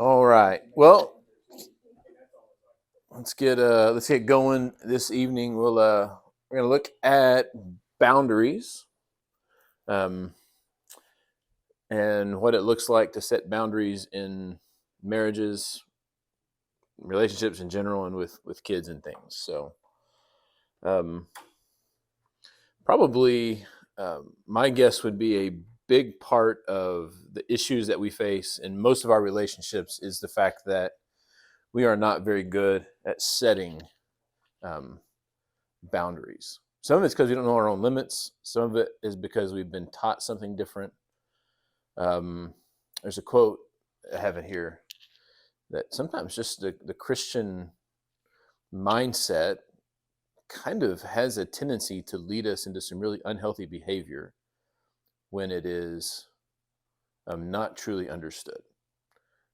All right. Well, let's get going this evening. We're gonna look at boundaries, um, and what it looks like to set boundaries in marriages, relationships in general, and with kids and things. So, um, probably my guess would be a big part of the issues that we face in most of our relationships is the fact that we are not very good at setting um, boundaries. Some of it's because we don't know our own limits. Some of it is because we've been taught something different. Um, there's a quote I have in here that sometimes just the Christian mindset kind of has a tendency to lead us into some really unhealthy behavior when it is not truly understood.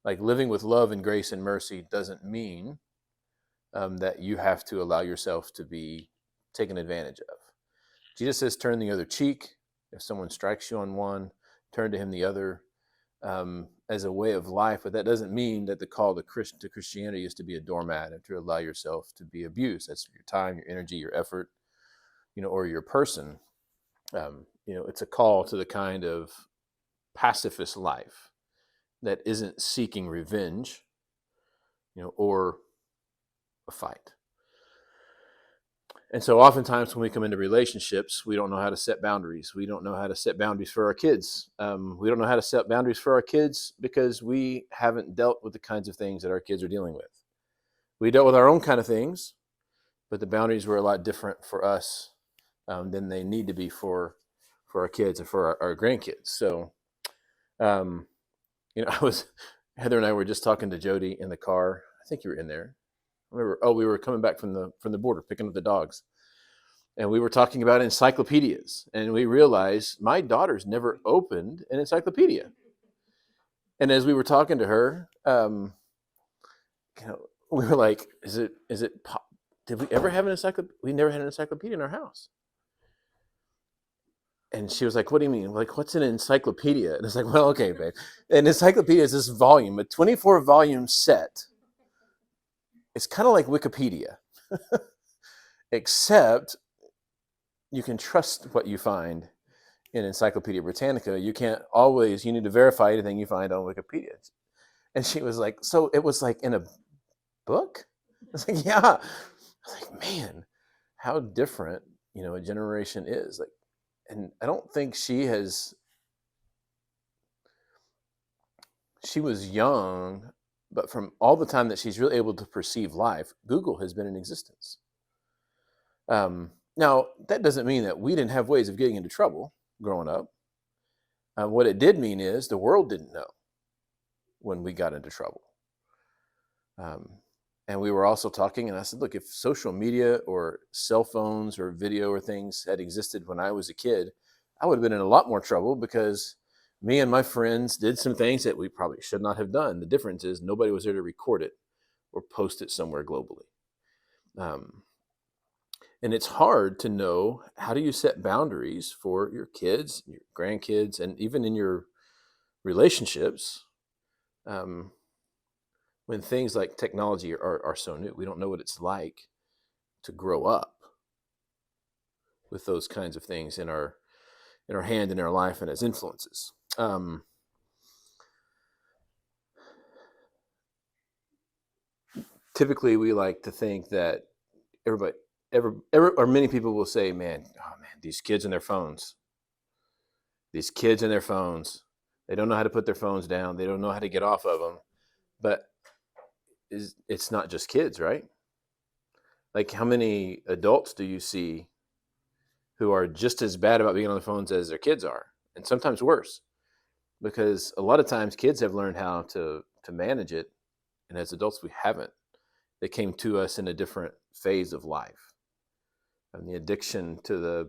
Like living with love and grace and mercy doesn't mean that you have to allow yourself to be taken advantage of. Jesus says, turn the other cheek. If someone strikes you on one, turn to him the other, as a way of life. But that doesn't mean that the call to Christianity is to be a doormat and to allow yourself to be abused. That's your time, your energy, your effort, or your person. It's a call to the kind of pacifist life that isn't seeking revenge, or a fight. And so oftentimes when we come into relationships, we don't know how to set boundaries. We don't know how to set boundaries for our kids. We don't know how to set boundaries for our kids because we haven't dealt with the kinds of things that our kids are dealing with. We dealt with our own kind of things, but the boundaries were a lot different for us than they need to be for our kids and for our grandkids. So, Heather and I were just talking to Jody in the car. I think you were in there. We were coming back from the border, picking up the dogs, and we were talking about encyclopedias, and we realized my daughter's never opened an encyclopedia. And as we were talking to her, we were like, did we ever have an encyclopedia? We never had an encyclopedia in our house. And she was like, what do you mean? Like, what's an encyclopedia? And it's like, well, okay, babe. An encyclopedia is this volume, a 24 volume set. It's kind of like Wikipedia, except you can trust what you find in Encyclopedia Britannica. You need to verify anything you find on Wikipedia. And she was like, so it was like in a book? I was like, yeah. I was like, man, how different, a generation is. Like, and I don't think she was young, but from all the time that she's really able to perceive life, Google has been in existence. Now, that doesn't mean that we didn't have ways of getting into trouble growing up. What it did mean is the world didn't know when we got into trouble. And we were also talking, and I said, look, if social media or cell phones or video or things had existed when I was a kid, I would have been in a lot more trouble because me and my friends did some things that we probably should not have done. The difference is nobody was there to record it or post it somewhere globally. And it's hard to know how do you set boundaries for your kids, your grandkids, and even in your relationships when things like technology are so new. We don't know what it's like to grow up with those kinds of things in our hand, in our life, and as influences. Typically, we like to think that many people will say, man, these kids and their phones. These kids and their phones. They don't know how to put their phones down. They don't know how to get off of them. But it's not just kids, right? Like, how many adults do you see who are just as bad about being on the phones as their kids are, and sometimes worse? Because a lot of times kids have learned how to manage it, and as adults we haven't. They came to us in a different phase of life, and the addiction to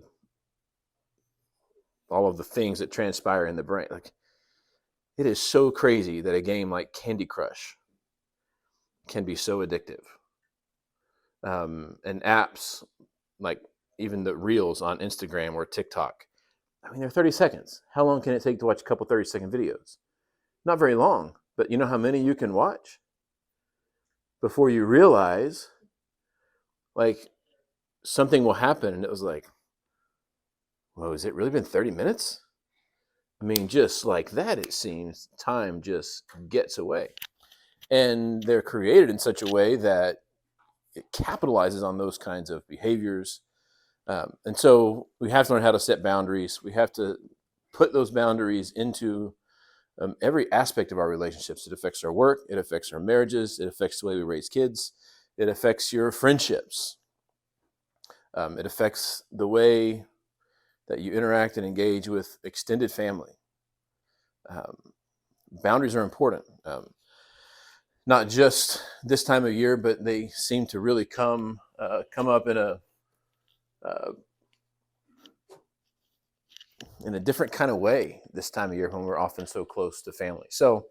all of the things that transpire in the brain. Like, it is so crazy that a game like Candy Crush can be so addictive. And apps like even the reels on Instagram or TikTok, I mean, they're 30 seconds. How long can it take to watch a couple 30-second videos? Not very long, But you know how many you can watch before you realize, like, something will happen, and it was like, whoa, has it really been 30 minutes? I mean, just like that, it seems time just gets away. And they're created in such a way that it capitalizes on those kinds of behaviors. And so we have to learn how to set boundaries. We have to put those boundaries into every aspect of our relationships. It affects our work, it affects our marriages, it affects the way we raise kids, it affects your friendships, it affects the way that you interact and engage with extended family. Um, Boundaries are important, not just this time of year, but they seem to really come up uh, in a different kind of way this time of year when we're often so close to family. So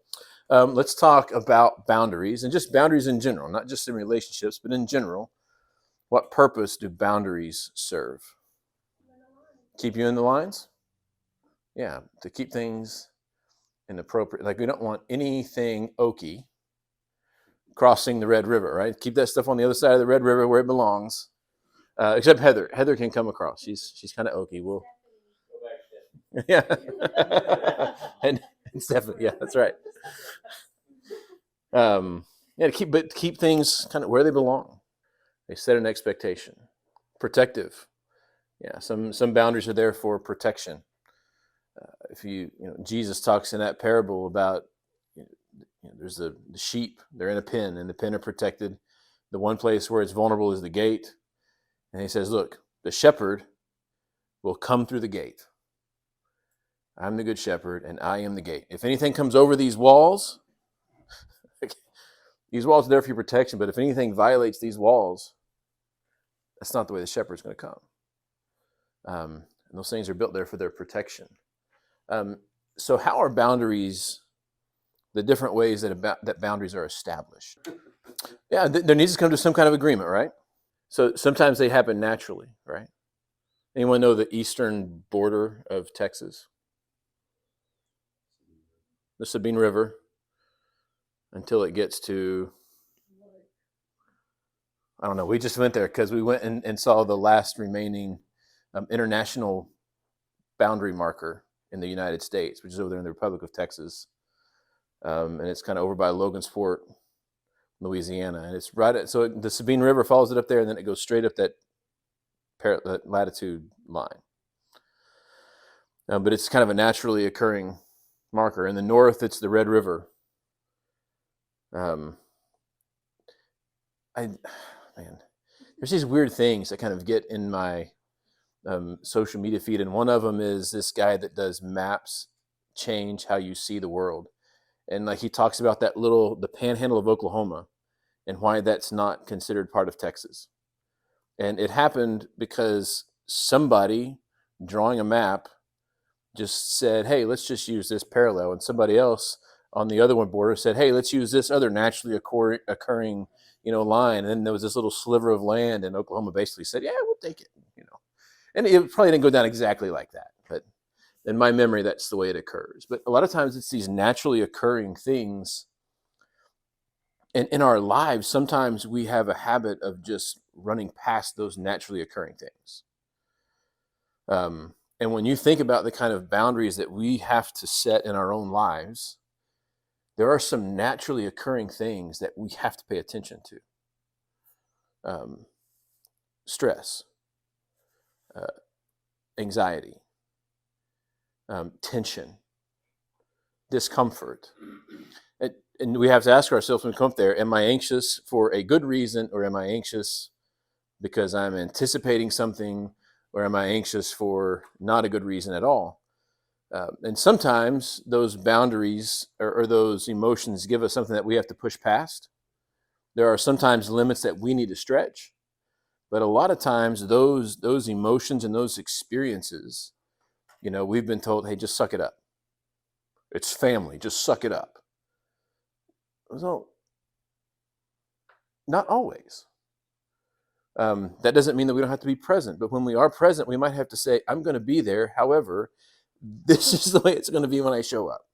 let's talk about boundaries, and just boundaries in general, not just in relationships, but in general. What purpose do boundaries serve? Keep you in the lines? Yeah, to keep things in appropriate. Like, we don't want anything oaky crossing the Red River, right? Keep that stuff on the other side of the Red River where it belongs. Except Heather. Heather can come across. She's kind of oaky. We'll yeah, and Stephanie. Yeah, that's right. Yeah, keep things kind of where they belong. They set an expectation. Protective. Yeah, some boundaries are there for protection. If Jesus talks in that parable about, there's the sheep. They're in a pen, and the pen are protected. The one place where it's vulnerable is the gate. And he says, look, the shepherd will come through the gate. I'm the good shepherd, and I am the gate. If anything comes over these walls, these walls are there for your protection, but if anything violates these walls, that's not the way the shepherd's going to come. And those things are built there for their protection. So how are boundaries, the different ways that boundaries are established? Yeah, there needs to come to some kind of agreement, right? So sometimes they happen naturally, right? Anyone know the eastern border of Texas? The Sabine River, until it gets to, I don't know. We just went there because we went and saw the last remaining international boundary marker in the United States, which is over there in the Republic of Texas. And it's kind of over by Logansport, Louisiana. And it's so the Sabine River follows it up there, and then it goes straight up that latitude line. But it's kind of a naturally occurring marker. In the north, it's the Red River. There's these weird things that kind of get in my social media feed, and one of them is this guy that does maps change how you see the world, and like he talks about the panhandle of Oklahoma and why that's not considered part of Texas. And it happened because somebody drawing a map just said, hey, let's just use this parallel, and somebody else on the other one border said, hey, let's use this other naturally occurring line. And then there was this little sliver of land, and Oklahoma basically said, yeah, we'll take it. And it probably didn't go down exactly like that, but in my memory, that's the way it occurs. But a lot of times it's these naturally occurring things. And in our lives, sometimes we have a habit of just running past those naturally occurring things. And when you think about the kind of boundaries that we have to set in our own lives, there are some naturally occurring things that we have to pay attention to. Stress, anxiety, tension, discomfort. And we have to ask ourselves when we come up there, am I anxious for a good reason, or am I anxious because I'm anticipating something, or am I anxious for not a good reason at all? And sometimes those boundaries or those emotions give us something that we have to push past. There are sometimes limits that we need to stretch. But a lot of times those emotions and those experiences, we've been told, hey, just suck it up. It's family, just suck it up. So, not always. That doesn't mean that we don't have to be present. But when we are present, we might have to say, I'm going to be there. However, this is the way it's going to be when I show up.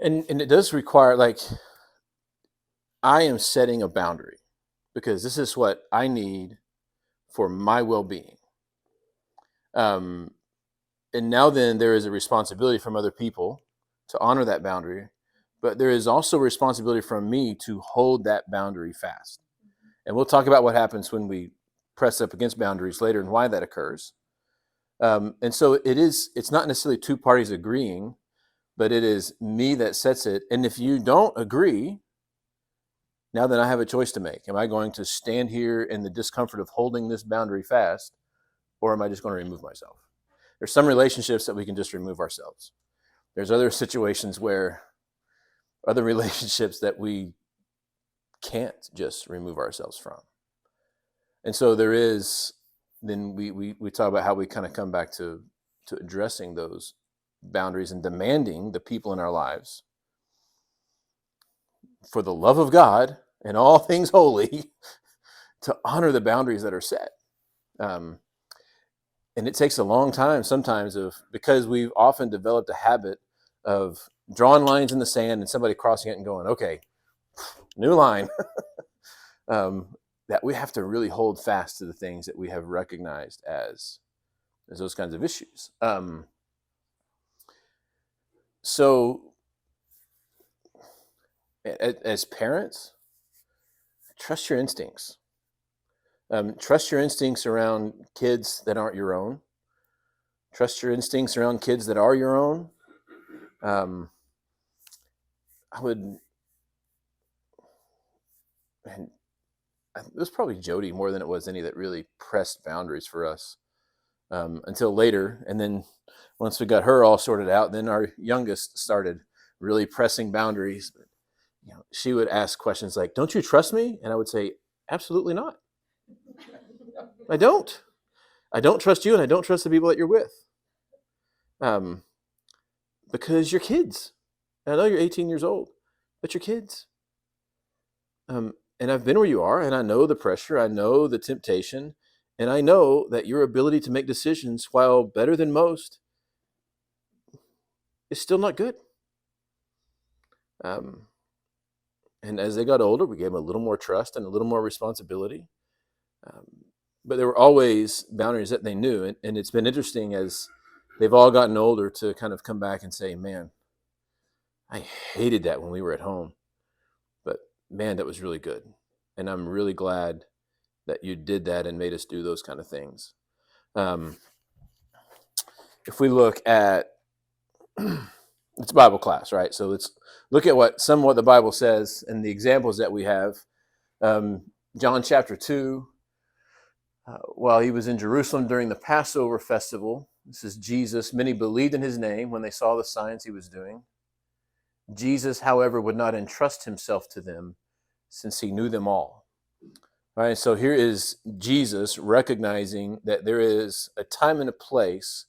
And it does require, like, I am setting a boundary because this is what I need for my well-being. Um, and now then there is a responsibility from other people to honor that boundary, but there is also a responsibility from me to hold that boundary fast. And we'll talk about what happens when we press up against boundaries later and why that occurs. And so it's not necessarily two parties agreeing, but it is me that sets it. And if you don't agree, now then I have a choice to make. Am I going to stand here in the discomfort of holding this boundary fast, or am I just going to remove myself? There's some relationships that we can just remove ourselves. There's other situations where other relationships that we can't just remove ourselves from. And so there is, then we talk about how we kind of come back to addressing those boundaries and demanding the people in our lives, for the love of God and all things holy, to honor the boundaries that are set. Um, and it takes a long time sometimes, because we've often developed a habit of drawing lines in the sand and somebody crossing it and going, okay, new line. That we have to really hold fast to the things that we have recognized as those kinds of issues. So as parents, trust your instincts. Trust your instincts around kids that aren't your own. Trust your instincts around kids that are your own. I would, and it was probably Jody more than it was any that really pressed boundaries for us, until later. And then once we got her all sorted out, then our youngest started really pressing boundaries. But, she would ask questions like, "Don't you trust me?" And I would say, "Absolutely not. I don't. I don't trust you, and I don't trust the people that you're with, um, because you're kids. And I know you're 18 years old, but you're kids. And I've been where you are, and I know the pressure, I know the temptation, and I know that your ability to make decisions, while better than most, is still not good." Um, and as they got older, we gave them a little more trust and a little more responsibility. Um, but there were always boundaries that they knew. And it's been interesting as they've all gotten older to kind of come back and say, "Man, I hated that when we were at home. But man, that was really good. And I'm really glad that you did that and made us do those kind of things." Um, if we look at it's Bible class, right? So let's look at what the Bible says and the examples that we have. John chapter 2, while he was in Jerusalem during the Passover festival, this is Jesus, many believed in his name when they saw the signs he was doing. Jesus, however, would not entrust himself to them, since he knew them all. All right, so here is Jesus recognizing that there is a time and a place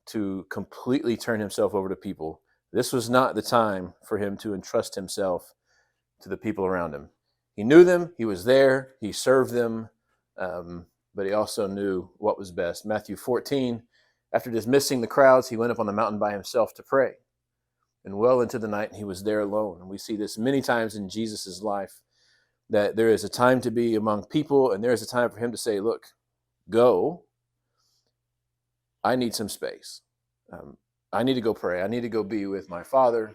to completely turn himself over to people. This was not the time for him to entrust himself to the people around him. He knew them, he was there, he served them, but he also knew what was best. Matthew 14, after dismissing the crowds, he went up on the mountain by himself to pray. And well into the night, he was there alone. And we see this many times in Jesus' life, that there is a time to be among people, and there is a time for him to say, "Look, go. I need some space. I need to go pray. I need to go be with my Father."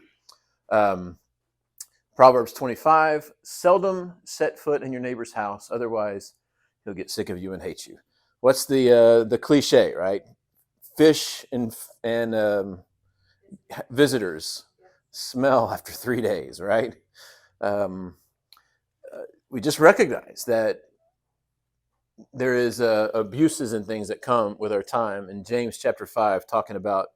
Proverbs 25, seldom set foot in your neighbor's house, otherwise he'll get sick of you and hate you. What's the cliche, right? Fish and visitors smell after 3 days, right? Um, we just recognize that there is abuses and things that come with our time. In James chapter 5, talking about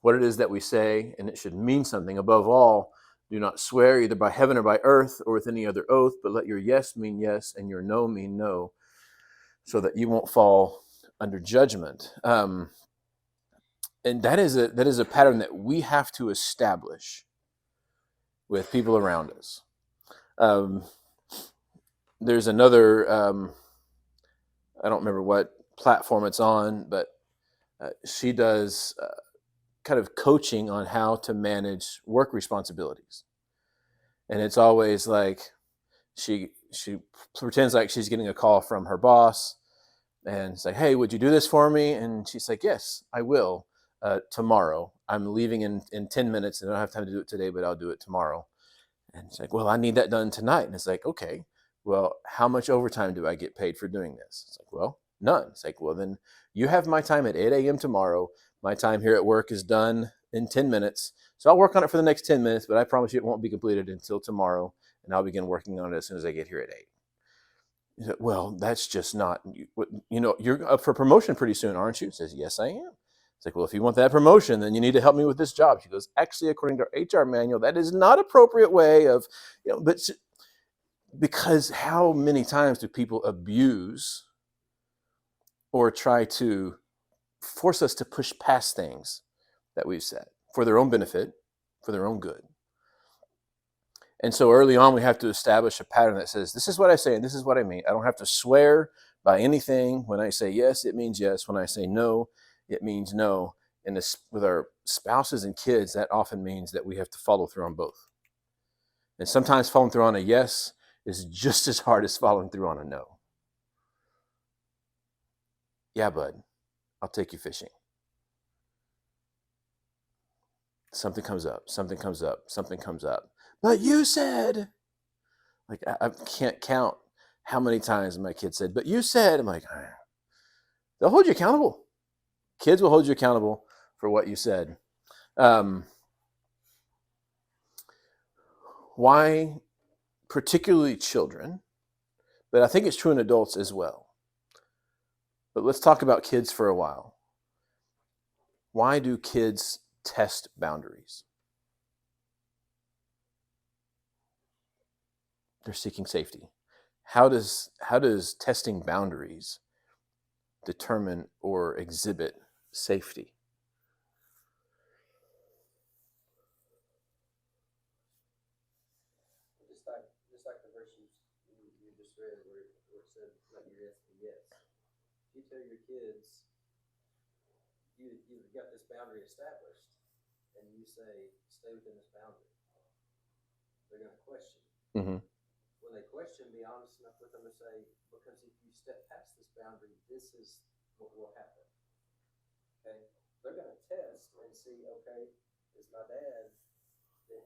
what it is that we say, and it should mean something. Above all, do not swear either by heaven or by earth or with any other oath, but let your yes mean yes and your no mean no, so that you won't fall under judgment. And that is a pattern that we have to establish with people around us. There's another, I don't remember what platform it's on, but she does kind of coaching on how to manage work responsibilities. And it's always like she pretends like she's getting a call from her boss, and it's like, hey, would you do this for me? And she's like, yes, I will. Tomorrow. I'm leaving in 10 minutes and I don't have time to do it today, but I'll do it tomorrow. And it's like, well, I need that done tonight. And it's like, okay, well, how much overtime do I get paid for doing this? It's like, well, none. It's like, well, then you have my time at 8 a.m. tomorrow. My time here at work is done in 10 minutes. So I'll work on it for the next 10 minutes, but I promise you it won't be completed until tomorrow. And I'll begin working on it as soon as I get here at 8. Said, well, that's just not, you're up for promotion pretty soon, aren't you? He says, yes, I am. It's like, well, if you want that promotion, then you need to help me with this job. She goes, actually, according to our HR manual, that is not appropriate way of, but because how many times do people abuse or try to force us to push past things that we've said for their own benefit, for their own good? And so early on, we have to establish a pattern that says, this is what I say and this is what I mean. I don't have to swear by anything. When I say yes, it means yes. When I say no, it means no. And this, with our spouses and kids, that often means that we have to follow through on both. And sometimes following through on a yes is just as hard as following through on a no. Yeah, bud, I'll take you fishing. Something comes up, something comes up, something comes up. But you said, like, I can't count how many times my kid said, but you said. I'm like, they'll hold you accountable. Kids will hold you accountable for what you said. Why, particularly children, but I think it's true in adults as well. But let's talk about kids for a while. Why do kids test boundaries? They're seeking safety. How does testing boundaries determine or exhibit safety? Just like the verse you just read, where it said, "Let your yes be yes." You tell your kids you've got this boundary established, and you say, "Stay within this boundary." They're going to question. Mm-hmm. When they question, be honest enough with them to say, because if you step past this boundary, this is what will happen. Okay? They're going to test and see, okay, is my dad,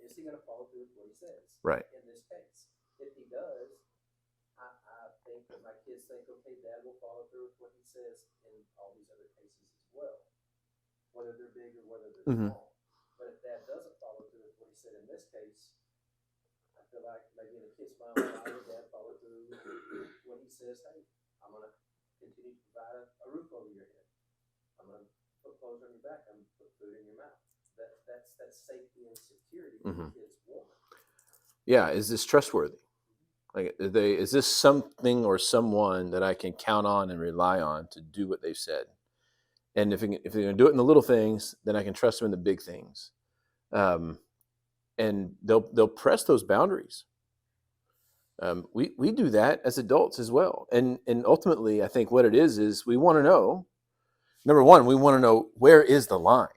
is he going to follow through with what he says? Right. In this case. If he does, I think that my kids think, okay, dad will follow through with what he says in all these other cases as well, whether they're big or whether they're small. But if dad doesn't follow through with what he said in this case, I feel like maybe in a kid's mind, why would dad follow through when he says, hey, I'm going to continue to provide a roof over your head. I'm going to put clothes on your back. I'm going to put food in your mouth. That's safety and security that kids want. Yeah, is this trustworthy? Like, is this something or someone that I can count on and rely on to do what they've said? And if they're going to do it in the little things, then I can trust them in the big things. And they'll press those boundaries. We do that as adults as well. And ultimately, I think what it is we want to know, number one, we want to know, where is the line?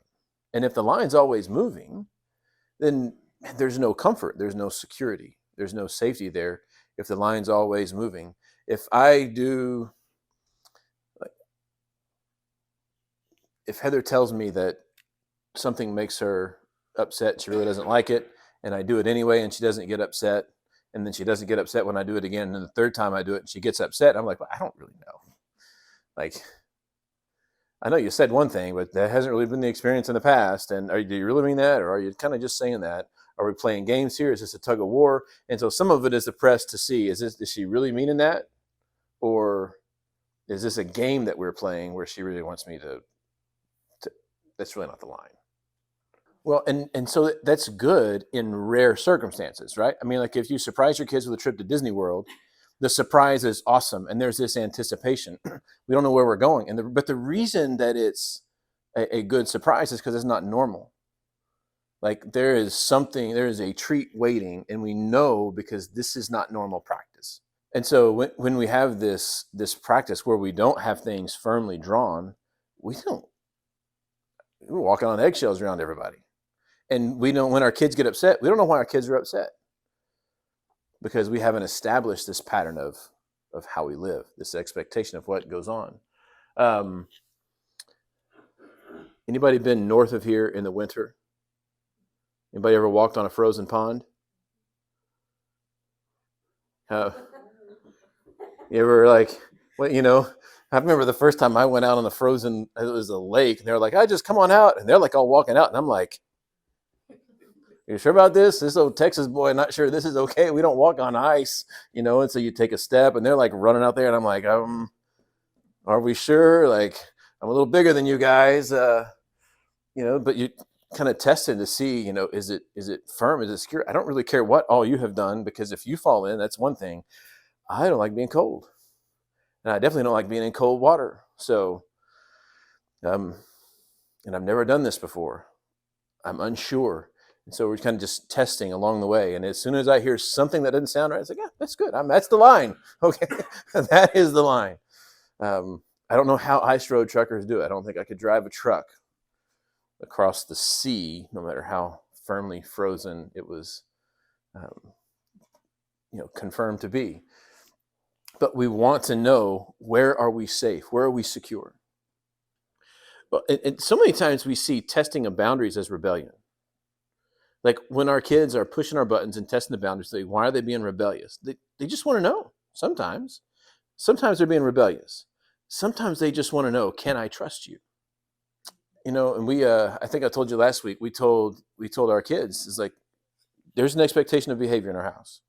And if the line's always moving, then there's no comfort, there's no security, there's no safety there if the line's always moving. If Heather tells me that something makes her upset, she really doesn't like it, and I do it anyway, and she doesn't get upset, and then she doesn't get upset when I do it again, and then the third time I do it and she gets upset, I'm like, well, I don't really know. Like, I know you said one thing, but that hasn't really been the experience in the past. And do you really mean that? Or are you kind of just saying that? Are we playing games here? Is this a tug of war? And so some of it is the press to see, is she really meaning that? Or is this a game that we're playing where she really wants me to that's really not the line. Well, and so that's good in rare circumstances, right? I mean, like if you surprise your kids with a trip to Disney World, the surprise is awesome, and there's this anticipation. We don't know where we're going, but the reason that it's a good surprise is because it's not normal. Like there is a treat waiting, and we know because this is not normal practice. And so when we have this practice where we don't have things firmly drawn, we don't. we're walking on eggshells around everybody. And we don't, when our kids get upset, we don't know why our kids are upset, because we haven't established this pattern of how we live, this expectation of what goes on. Um, Anybody been north of here in the winter? Anybody ever walked on a frozen pond? How, you ever like, well, I remember the first time I went out on the frozen, it was a lake, and they're like, "I just come on out," and they're like all walking out, and I'm like, "You sure about this? This old Texas boy, not sure this is okay. We don't walk on ice, And so you take a step, and they're like running out there, and I'm like, are we sure? Like, I'm a little bigger than you guys, But you kind of test it to see, is it firm? Is it secure? I don't really care what all you have done, because if you fall in, that's one thing. I don't like being cold, and I definitely don't like being in cold water. So, and I've never done this before. I'm unsure. And so we're kind of just testing along the way. And as soon as I hear something that doesn't sound right, it's like, yeah, that's good. That's the line. Okay. That is the line. I don't know how ice road truckers do it. I don't think I could drive a truck across the sea, no matter how firmly frozen it was, confirmed to be. But we want to know, where are we safe? Where are we secure? But and so many times we see testing of boundaries as rebellion. Like when our kids are pushing our buttons and testing the boundaries, why are they being rebellious? They just want to know. Sometimes they're being rebellious. Sometimes they just want to know, can I trust you? And we, I think I told you last week, we told our kids, it's like, there's an expectation of behavior in our house.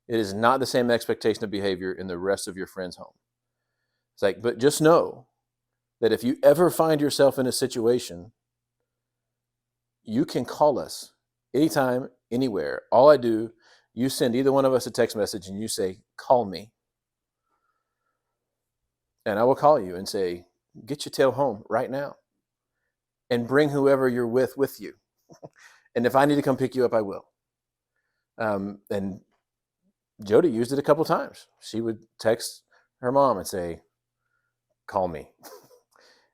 It is not the same expectation of behavior in the rest of your friend's home. It's like, but just know that if you ever find yourself in a situation, you can call us anytime, anywhere. All I do, you send either one of us a text message and you say, call me. And I will call you and say, get your tail home right now and bring whoever you're with you. And if I need to come pick you up, I will. And Jody used it a couple times. She would text her mom and say, call me.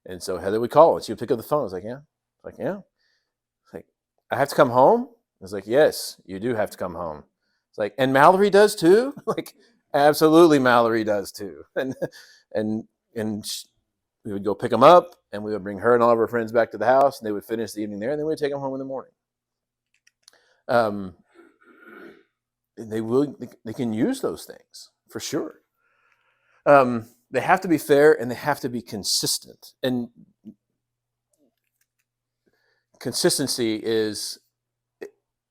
And so Heather would call and she would pick up the phone. I was like, yeah. Like, yeah. It's like, I have to come home? I was like, yes, you do have to come home. It's like, and Mallory does too? Like, absolutely, Mallory does too. And we would go pick them up, and we would bring her and all of her friends back to the house, and they would finish the evening there, and then we'd take them home in the morning. They can use those things for sure. They have to be fair, and they have to be consistent. And consistency is,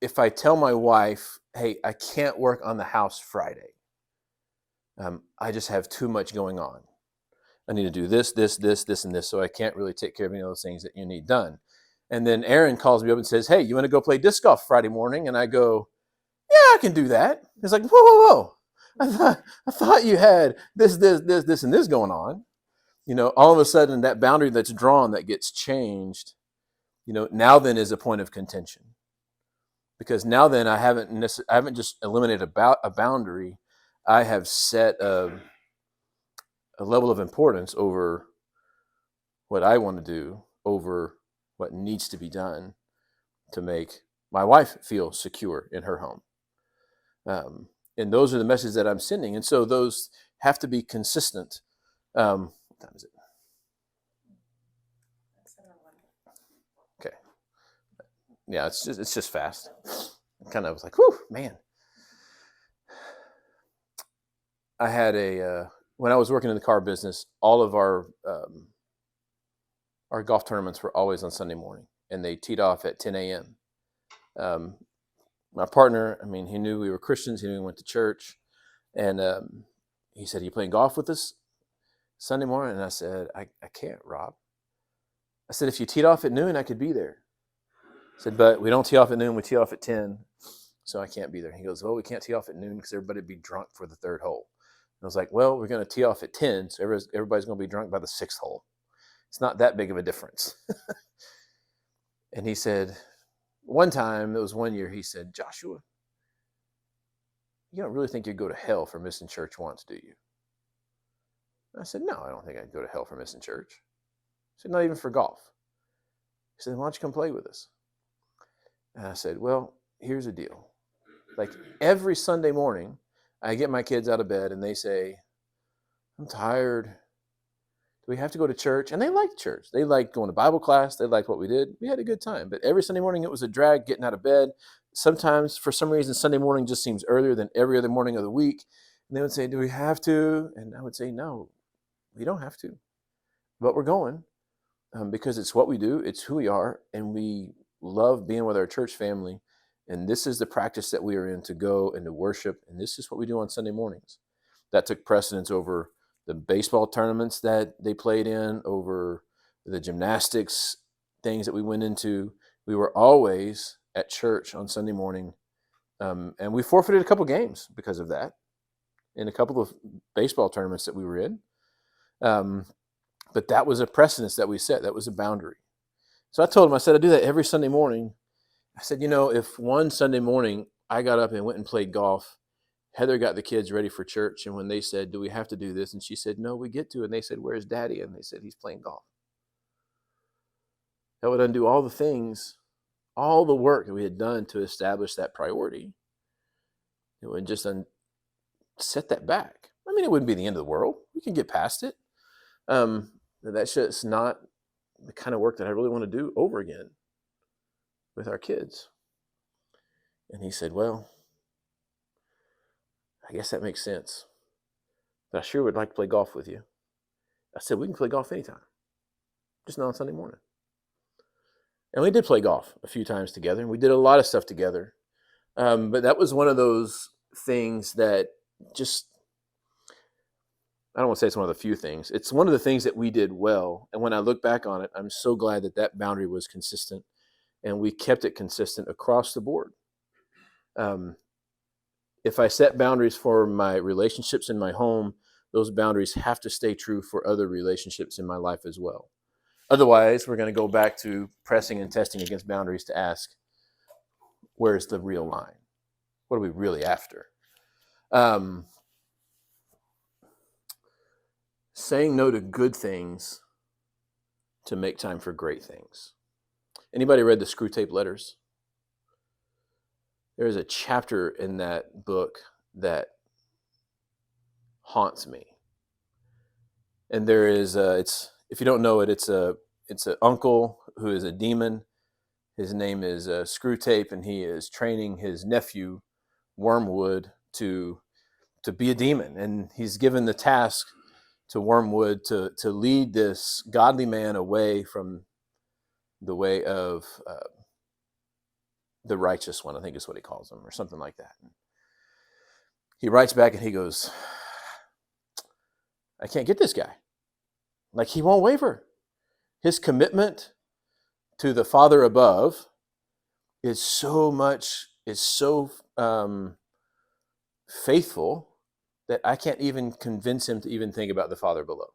if I tell my wife, hey, I can't work on the house Friday, I just have too much going on. I need to do this, and this, so I can't really take care of any of those things that you need done. And then Aaron calls me up and says, hey, you want to go play disc golf Friday morning? And I go, yeah, I can do that. It's like, whoa. I thought you had this, and this going on. All of a sudden that boundary that's drawn that gets changed, now then is a point of contention. Because now then I haven't just eliminated a boundary. I have set a level of importance over what I want to do, over what needs to be done to make my wife feel secure in her home. And those are the messages that I'm sending. And so those have to be consistent. What time is it? Okay. Yeah, it's just fast. I kind of was like, whew, man. I had when I was working in the car business, all of our golf tournaments were always on Sunday morning, and they teed off at 10 a.m. My partner, he knew we were Christians. He knew we went to church. And he said, are you playing golf with us Sunday morning? And I said, I can't, Rob. I said, if you teed off at noon, I could be there. I said, but we don't tee off at noon. We tee off at 10. So I can't be there. He goes, well, we can't tee off at noon because everybody would be drunk for the third hole. And I was like, well, we're going to tee off at 10. So everybody's going to be drunk by the sixth hole. It's not that big of a difference. And he said, one time, it was one year, he said, Joshua, you don't really think you'd go to hell for missing church once, do you? I said, no, I don't think I'd go to hell for missing church. I said, not even for golf. He said, why don't you come play with us? And I said, well, here's the deal. Like every Sunday morning, I get my kids out of bed and they say, I'm tired. Do we have to go to church? And they liked church. They liked going to Bible class. They liked what we did. We had a good time. But every Sunday morning, it was a drag getting out of bed. Sometimes, for some reason, Sunday morning just seems earlier than every other morning of the week. And they would say, do we have to? And I would say, no, we don't have to. But we're going because it's what we do. It's who we are. And we love being with our church family. And this is the practice that we are in, to go and to worship. And this is what we do on Sunday mornings. That took precedence over the baseball tournaments that they played in, over the gymnastics things that we went into. We were always at church on Sunday morning. And we forfeited a couple games because of that in a couple of baseball tournaments that we were in. But that was a precedence that we set. That was a boundary. So I told him, I said, I do that every Sunday morning. I said, if one Sunday morning I got up and went and played golf, Heather got the kids ready for church. And when they said, do we have to do this? And she said, no, we get to. And they said, where's Daddy? And they said, he's playing golf. That would undo all the things, all the work that we had done to establish that priority. It would just set that back. I mean, it wouldn't be the end of the world. We can get past it. That's just not the kind of work that I really want to do over again with our kids. And he said, well, I guess that makes sense. But I sure would like to play golf with you. I said, we can play golf anytime, just not on Sunday morning. And we did play golf a few times together, and we did a lot of stuff together. But that was one of those things that just, I don't want to say it's one of the few things. It's one of the things that we did well. And when I look back on it, I'm so glad that that boundary was consistent, and we kept it consistent across the board. If I set boundaries for my relationships in my home, those boundaries have to stay true for other relationships in my life as well. Otherwise, we're going to go back to pressing and testing against boundaries to ask, where's the real line? What are we really after? Saying no to good things to make time for great things. Anybody read the Screw Tape Letters? There is a chapter in that book that haunts me. And there is, if you don't know it, it's an uncle who is a demon. His name is Screw Tape, and he is training his nephew, Wormwood, to be a demon. And he's given the task to Wormwood to lead this godly man away from the way of the righteous one, I think is what he calls him, or something like that. He writes back and he goes, I can't get this guy. Like, he won't waver. His commitment to the Father above is so faithful that I can't even convince him to even think about the Father below.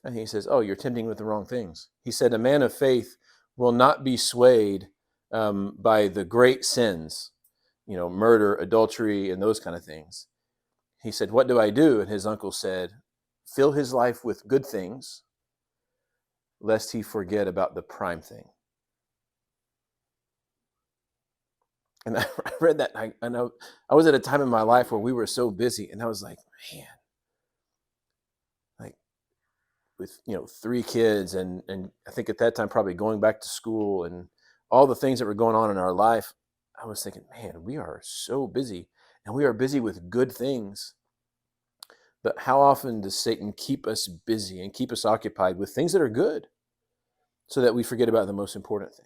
And he says, oh, you're tempting with the wrong things. He said, a man of faith will not be swayed by the great sins, murder, adultery, and those kind of things. He said, what do I do? And his uncle said, fill his life with good things, lest he forget about the prime thing. And I read that, and I know I was at a time in my life where we were so busy, and I was like, man, like with 3 kids, and I think at that time probably going back to school and all the things that were going on in our life, I was thinking, man, we are so busy, and we are busy with good things. But how often does Satan keep us busy and keep us occupied with things that are good so that we forget about the most important thing?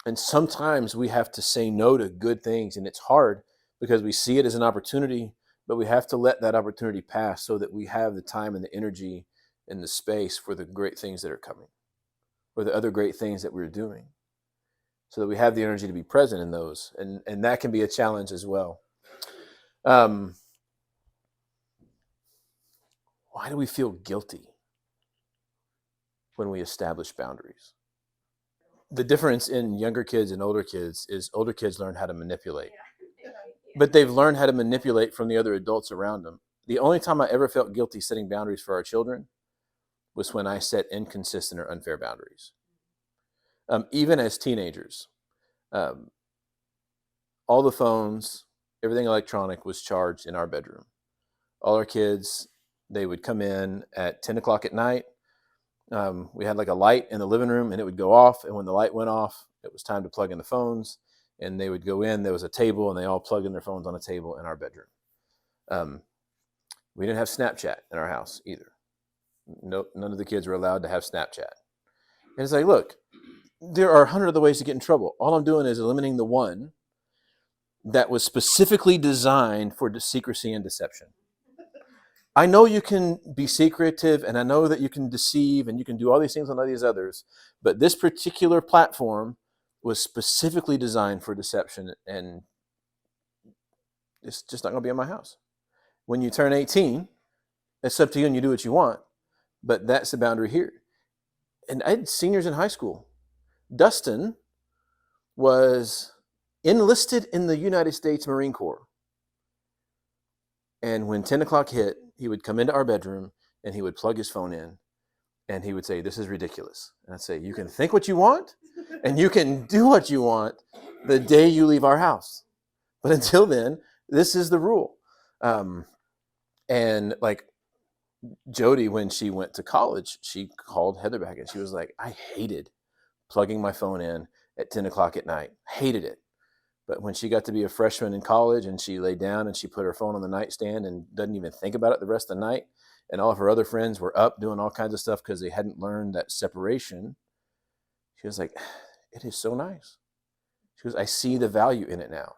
And sometimes we have to say no to good things, and it's hard because we see it as an opportunity, but we have to let that opportunity pass so that we have the time and the energy and the space for the great things that are coming, or the other great things that we're doing, so that we have the energy to be present in those. And that can be a challenge as well. Why do we feel guilty when we establish boundaries? The difference in younger kids and older kids is older kids learn how to manipulate. But they've learned how to manipulate from the other adults around them. The only time I ever felt guilty setting boundaries for our children was when I set inconsistent or unfair boundaries. Even as teenagers, um, all the phones, everything electronic was charged in our bedroom. All our kids, they would come in at 10 o'clock at night. We had like a light in the living room and it would go off. And when the light went off, it was time to plug in the phones. And they would go in, there was a table, and they all plugged in their phones on a table in our bedroom. We didn't have Snapchat in our house either. Nope, none of the kids were allowed to have Snapchat. And it's like, look, there are 100 other ways to get in trouble. All I'm doing is eliminating the one that was specifically designed for secrecy and deception. I know you can be secretive, and I know that you can deceive, and you can do all these things on all these others, but this particular platform was specifically designed for deception, and it's just not going to be in my house. When you turn 18, it's up to you and you do what you want, but that's the boundary here. And I had seniors in high school. Dustin was enlisted in the United States Marine Corps. And when 10 o'clock hit, he would come into our bedroom and he would plug his phone in and he would say, "This is ridiculous." And I'd say, "You can think what you want and you can do what you want the day you leave our house. But until then, this is the rule." And like Jody, when she went to college, she called Heather back and she was like, "I hated plugging my phone in at 10 o'clock at night. Hated it." But when she got to be a freshman in college and she laid down and she put her phone on the nightstand and doesn't even think about it the rest of the night, and all of her other friends were up doing all kinds of stuff because they hadn't learned that separation, she was like, "It is so nice." She goes, "I see the value in it now."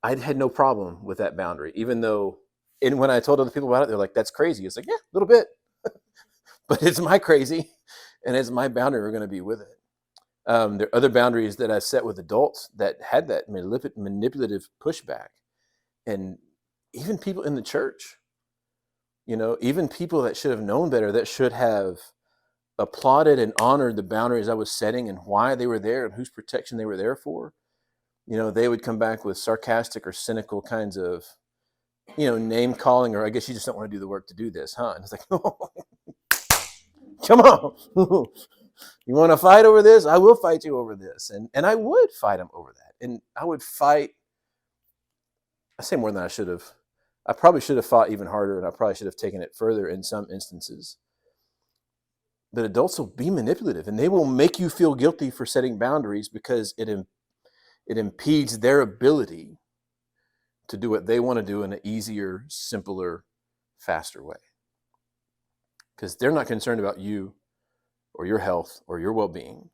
I had no problem with that boundary, even though, and when I told other people about it, they're like, "That's crazy." It's like, yeah, a little bit, but it's my crazy and it's my boundary. We're going to be with it. There are other boundaries that I've set with adults that had that manipulative pushback. And even people in the church, even people that should have known better, that should have applauded and honored the boundaries I was setting and why they were there and whose protection they were there for, they would come back with sarcastic or cynical kinds of, name calling, or "I guess you just don't want to do the work to do this, huh?" And it's like, "Oh, come on." You want to fight over this? I will fight you over this. And I would fight them over that. And I would fight, I say more than I should have. I probably should have fought even harder, and I probably should have taken it further in some instances. But adults will be manipulative, and they will make you feel guilty for setting boundaries because it impedes their ability to do what they want to do in an easier, simpler, faster way. Because they're not concerned about you or your health or your well-being.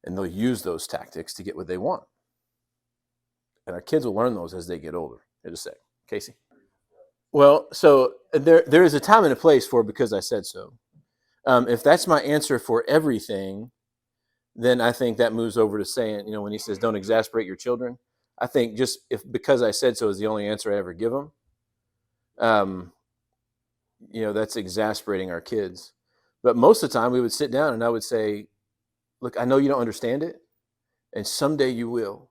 And they'll use those tactics to get what they want. And our kids will learn those as they get older. Here to say, Casey. Well, so there is a time and a place for "because I said so." If that's my answer for everything, then I think that moves over to saying, when he says, "Don't exasperate your children," I think just if "because I said so" is the only answer I ever give them, that's exasperating our kids. But most of the time we would sit down and I would say, "Look, I know you don't understand it, and someday you will.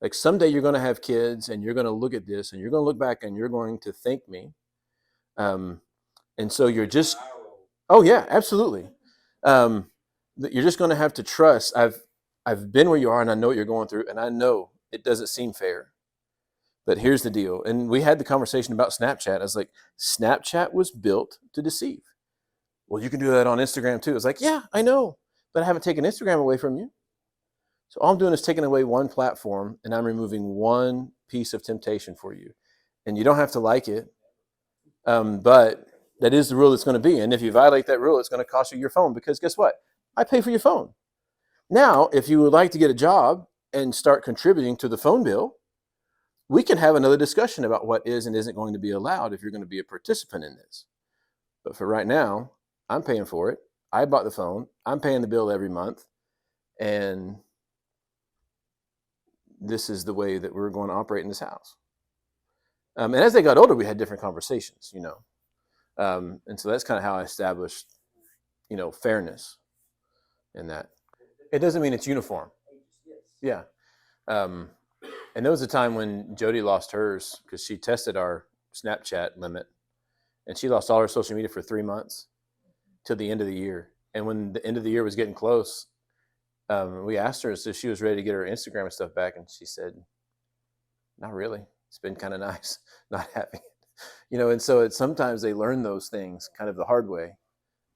Like someday you're going to have kids and you're going to look at this and you're going to look back and you're going to thank me. And so you're just, oh yeah, absolutely. You're just going to have to trust. I've been where you are and I know what you're going through, and I know it doesn't seem fair. But here's the deal." And we had the conversation about Snapchat. I was like, Snapchat was built to deceive. "Well, you can do that on Instagram too." It's like, yeah, I know, but I haven't taken Instagram away from you. So all I'm doing is taking away one platform and I'm removing one piece of temptation for you. And you don't have to like it, but that is the rule it's going to be. And if you violate that rule, it's going to cost you your phone, because guess what? I pay for your phone. Now, if you would like to get a job and start contributing to the phone bill, we can have another discussion about what is and isn't going to be allowed if you're going to be a participant in this. But for right now, I'm paying for it. I bought the phone. I'm paying the bill every month. And this is the way that we're going to operate in this house. And as they got older, we had different conversations, and so that's kind of how I established, fairness in that. It doesn't mean it's uniform. Yeah. And there was a time when Jody lost hers because she tested our Snapchat limit, and she lost all her social media for 3 months till the end of the year. And when the end of the year was getting close, we asked her if she was ready to get her Instagram and stuff back, and she said, "Not really. It's been kind of nice not having it." And so sometimes they learn those things kind of the hard way,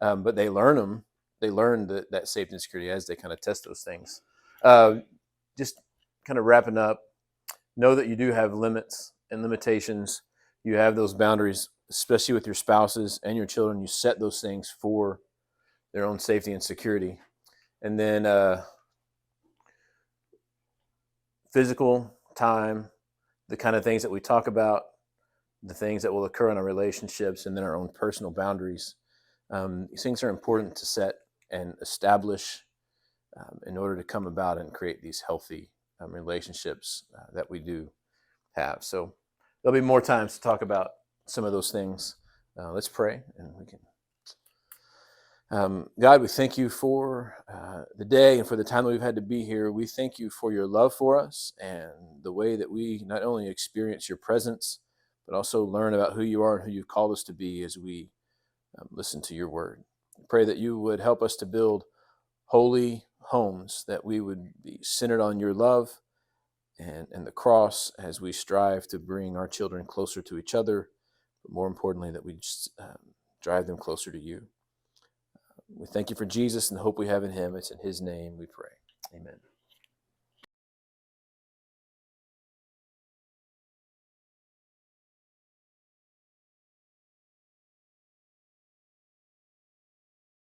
but they learn them. They learn that safety and security as they kind of test those things. Just kind of wrapping up, know that you do have limits and limitations. You have those boundaries, especially with your spouses and your children. You set those things for their own safety and security. And then physical time, the kind of things that we talk about, the things that will occur in our relationships, and then our own personal boundaries. These things are important to set and establish in order to come about and create these healthy relationships that we do have. So there'll be more times to talk about some of those things. Let's pray, and we can. God, we thank you for the day and for the time that we've had to be here. We thank you for your love for us and the way that we not only experience your presence, but also learn about who you are and who you've called us to be as we listen to your word. I pray that you would help us to build holy homes, that we would be centered on your love and the cross as we strive to bring our children closer to each other, but more importantly, that we just drive them closer to you. We thank you for Jesus and the hope we have in him. It's in his name we pray.